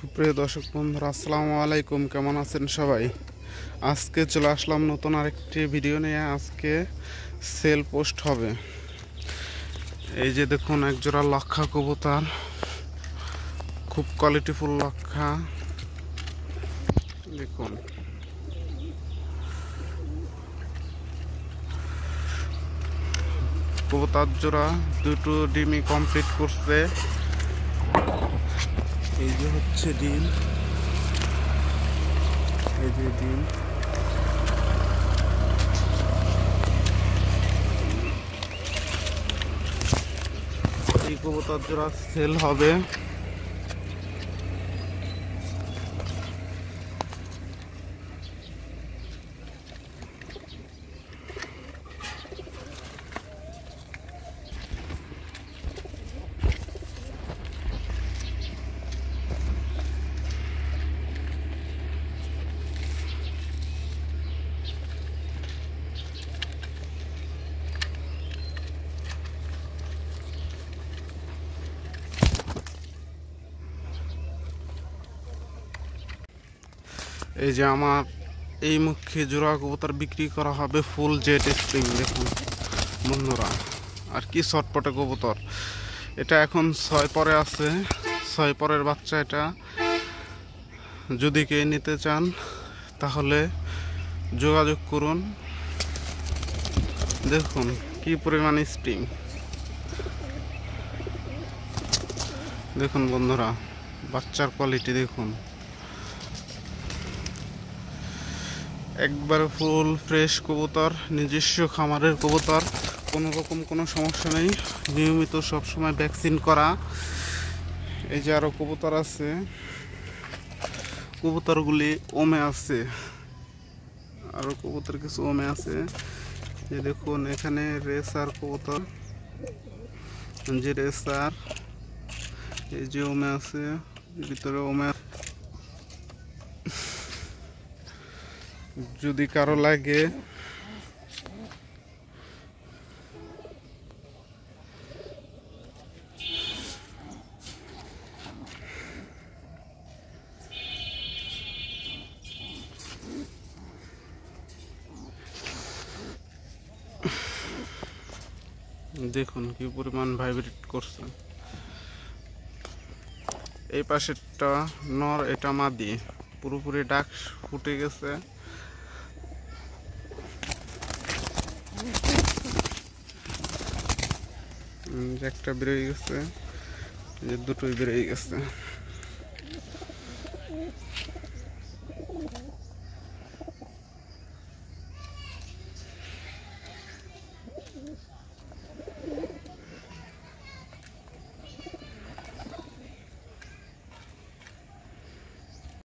সুপ্রিয় দর্শক বন্ধুরা, আসসালামু আলাইকুম। কেমন আছেন সবাই? আজকে চলে আসলাম নতুন আরেকটি ভিডিও নিয়ে। আজকে সেল পোস্ট হবে। এই যে দেখুন, একজোড়া লক্ষা কবুতর, খুব কোয়ালিটিফুল লক্ষা। দেখুন, কবুতর জোড়া দুটো ডিমই কমপ্লিট করছে। এই যে হচ্ছে ডিম, এই যে ডিম। এই কবুতর জোড়া সেল হবে। এই যে আমার এই মুখে জোড়া কবুতর বিক্রি করা হবে ফুল জেট স্প্রিং। দেখুন বন্ধুরা, আর কি শর্টপটে কবুতর। এটা এখন 6 পরে আছে, 6 পরের বাচ্চা। এটা যদি কে নিতে চান তাহলে যোগাযোগ করুন। দেখুন কি পরিমাণ স্প্রিং। দেখুন বন্ধুরা, বাচ্চার কোয়ালিটি দেখুন, একবারে ফুল ফ্রেশ কবুতর, নিজস্ব খামারের কবুতর, কোনো রকম কোনো সমস্যা নেই। নিয়মিত সবসময় ভ্যাকসিন করা। এই যে আরও কবুতর আছে, কবুতরগুলি ওমে আছে, আরও কবুতর কিছু ওমে আছে। যে দেখুন, এখানে রেসার কবুতর, যে রেসার, এই যে ওমে আছে, ভিতরে ওমে। যদি কারো লাগে দেখুন কি পরিমাণ ভাইব্রেট করছে। এই পাশেরটা নর, এটা মাদি, পুরোপুরি ডাক ফুটে গেছে। একটা বেরোয় গেছে, দুটোই বেরোয় গেছে।